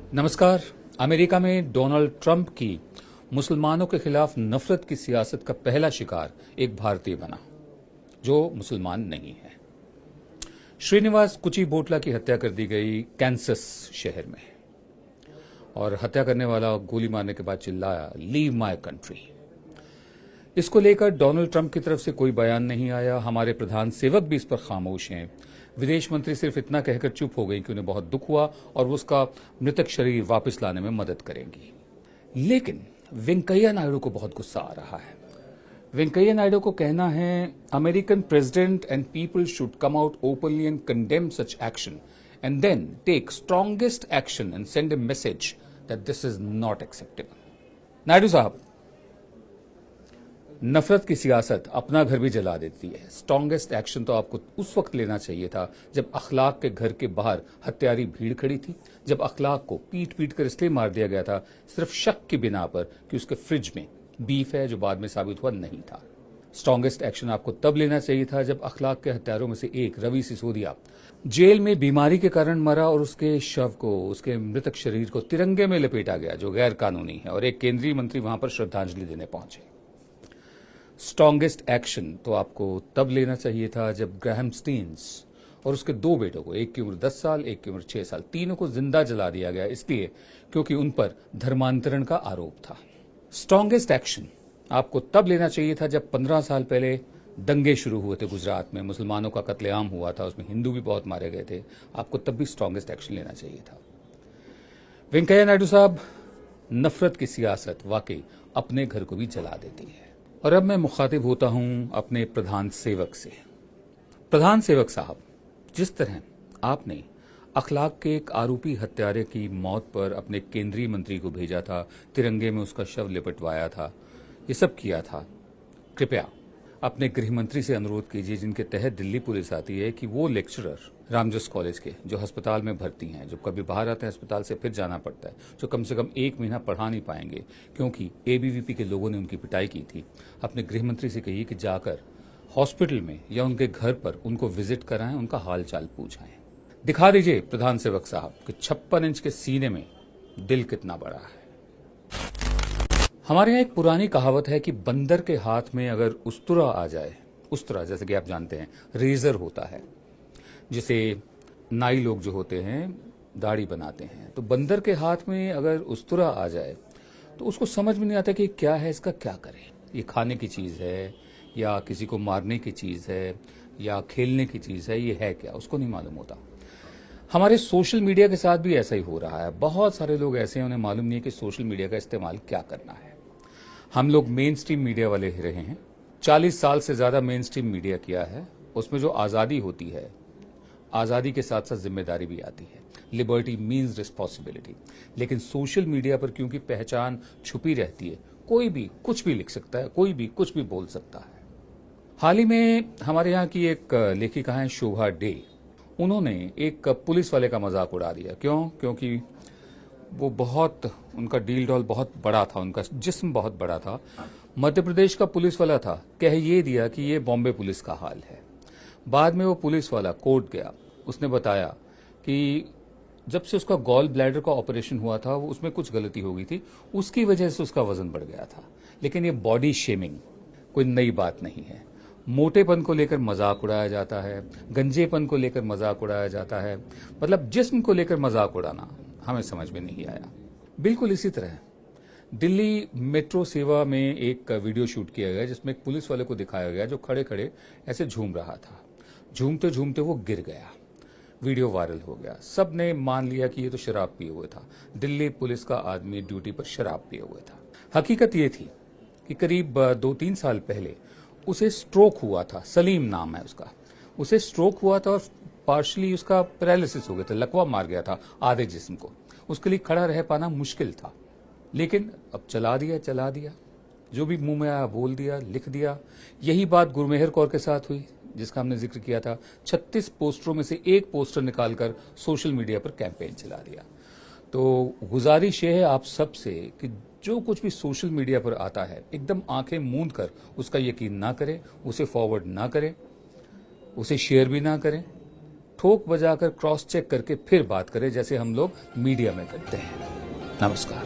नमस्कार। अमेरिका में Donald Trump की मुसलमानों के खिलाफ नफरत की सियासत का पहला शिकार एक भारतीय बना जो मुसलमान नहीं है। श्रीनिवास कुचीबोटला की हत्या कर दी गई कैंसस शहर में, और हत्या करने वाला गोली मारने के बाद चिल्लाया, लीव माय कंट्री। इसको लेकर डोनाल्ड ट्रंप की तरफ से कोई बयान नहीं आया। हमारे प्रधान सेवक भी इस पर खामोश हैं। विदेश मंत्री सिर्फ इतना कहकर चुप हो गई कि उन्हें बहुत दुख हुआ और वो उसका मृतक शरीर वापस लाने में मदद करेंगी। लेकिन वेंकैया नायडू को बहुत गुस्सा आ रहा है। वेंकैया नायडू को कहना है, American president and people should come out openly and condemn such action and then take strongest action and send a message that this is not acceptable. Naidu साहब, नफरत की सियासत अपना घर भी जला देती है। स्ट्रॉन्गेस्ट एक्शन तो आपको उस वक्त लेना चाहिए था जब अखलाक के घर के बाहर हत्यारी भीड़ खड़ी थी, जब अखलाक को पीट पीट कर इसलिए मार दिया गया था सिर्फ शक की बिना पर कि उसके फ्रिज में बीफ है, जो बाद में साबित हुआ नहीं था। स्ट्रॉन्गेस्ट एक्शन आपको तब लेना चाहिए था जब अखलाक के हत्यारों में से एक रवि सिसोदिया जेल में बीमारी के कारण मरा और उसके शव को, उसके मृतक शरीर को तिरंगे में लपेटा गया, जो गैर कानूनी है, और एक केंद्रीय मंत्री वहां पर श्रद्धांजलि देने पहुंचे। स्ट्रॉन्गेस्ट एक्शन तो आपको तब लेना चाहिए था जब ग्राहम स्टीन्स और उसके दो बेटों को, एक की उम्र 10 साल, एक की उम्र 6 साल, तीनों को जिंदा जला दिया गया इसलिए क्योंकि उन पर धर्मांतरण का आरोप था। स्ट्रॉन्गेस्ट एक्शन आपको तब लेना चाहिए था जब 15 साल पहले दंगे शुरू हुए थे गुजरात में, मुसलमानों का कत्लेआम हुआ था, उसमें हिंदू भी बहुत मारे गए थे। आपको तब भी स्ट्रॉन्गेस्ट एक्शन लेना चाहिए था। वेंकैया नायडू साहब, नफरत की सियासत वाकई अपने घर को भी जला देती है। और अब मैं मुखातिब होता हूं अपने प्रधान सेवक से। प्रधान सेवक साहब, जिस तरह आपने अखलाक के एक आरोपी हत्यारे की मौत पर अपने केंद्रीय मंत्री को भेजा था, तिरंगे में उसका शव लिपटवाया था, ये सब किया था, कृपया अपने गृह मंत्री से अनुरोध कीजिए, जिनके तहत दिल्ली पुलिस आती है, कि वो लेक्चरर रामजस कॉलेज के जो अस्पताल में भर्ती हैं, जो कभी बाहर आते हैं अस्पताल से फिर जाना पड़ता है, जो कम से कम 1 महीना पढ़ा नहीं पाएंगे क्योंकि एबीवीपी के लोगों ने उनकी पिटाई की थी, अपने गृह मंत्री से कहिए कि जाकर हॉस्पिटल में या उनके घर पर उनको विजिट कराएं, उनका हाल चाल पूछाएं। दिखा दीजिए प्रधान सेवक साहब कि 56 इंच के सीने में दिल कितना बड़ा है। हमारे यहाँ एक पुरानी कहावत है कि बंदर के हाथ में अगर उस्तरा आ जाए, उस्तरा जैसे कि आप जानते हैं रेजर होता है, जिसे नाई लोग जो होते हैं दाढ़ी बनाते हैं, तो बंदर के हाथ में अगर उस्तरा आ जाए तो उसको समझ में नहीं आता कि क्या है, इसका क्या करें। ये खाने की चीज़ है या किसी को मारने की चीज़ है या खेलने की चीज़ है, ये है क्या, उसको नहीं मालूम होता। हमारे सोशल मीडिया के साथ भी ऐसा ही हो रहा है। बहुत सारे लोग ऐसे हैं, उन्हें मालूम नहीं है कि सोशल मीडिया का इस्तेमाल क्या करना है। हम लोग मेन स्ट्रीम मीडिया वाले ही रहे हैं, 40 साल से ज्यादा मेन स्ट्रीम मीडिया किया है। उसमें जो आज़ादी होती है, आज़ादी के साथ साथ जिम्मेदारी भी आती है। Liberty means responsibility. लेकिन सोशल मीडिया पर क्योंकि पहचान छुपी रहती है, कोई भी कुछ भी लिख सकता है, कोई भी कुछ भी बोल सकता है। हाल ही में हमारे यहाँ की एक लेखिका है शोभा डे, उन्होंने एक पुलिस वाले का मजाक उड़ा दिया। क्योंकि वो बहुत, उनका डील डॉल बहुत बड़ा था, उनका जिस्म बहुत बड़ा था, मध्य प्रदेश का पुलिस वाला था, कह ये दिया कि ये बॉम्बे पुलिस का हाल है। बाद में वो पुलिस वाला कोर्ट गया, उसने बताया कि जब से उसका गॉल ब्लैडर का ऑपरेशन हुआ था, वो उसमें कुछ गलती हो गई थी, उसकी वजह से उसका वजन बढ़ गया था। लेकिन ये बॉडी शेमिंग कोई नई बात नहीं है। मोटेपन को लेकर मजाक उड़ाया जाता है, गंजेपन को लेकर मजाक उड़ाया जाता है, मतलब जिस्म को लेकर मजाक उड़ाना हमें समझ में नहीं आया। बिल्कुल इसी तरह दिल्ली मेट्रो सेवा में एक वीडियो शूट किया गया जिसमें एक पुलिस वाले को दिखाया गया जो खड़े खड़े ऐसे झूम रहा था। झूमते झूमते वो गिर गया, वीडियो वायरल हो गया, सब ने मान लिया कि ये तो शराब पिए हुए था। दिल्ली पुलिस का आदमी ड्यूटी पर शराब पिए हुए था। हकीकत ये थी कि करीब 2-3 साल पहले उसे स्ट्रोक हुआ था, सलीम नाम है उसका। उसे स्ट्रोक हुआ था और पार्शली उसका पैरालिसिस हो गया था, लकवा मार गया था आधे जिस्म को। उसके लिए खड़ा रह पाना मुश्किल था, लेकिन अब चला दिया, जो भी मुंह में आया बोल दिया, लिख दिया। यही बात गुरमेहर कौर के साथ हुई, जिसका हमने जिक्र किया था। 36 पोस्टरों में से एक पोस्टर निकालकर सोशल मीडिया पर कैंपेन चला दिया। तो गुजारिश ये है आप सबसे कि जो कुछ भी सोशल मीडिया पर आता है, एकदम आंखें मूंद कर उसका यकीन ना करें, उसे फॉरवर्ड ना करें, उसे शेयर भी ना करें। ठोक बजाकर क्रॉस चेक करके फिर बात करें, जैसे हम लोग मीडिया में करते हैं। नमस्कार।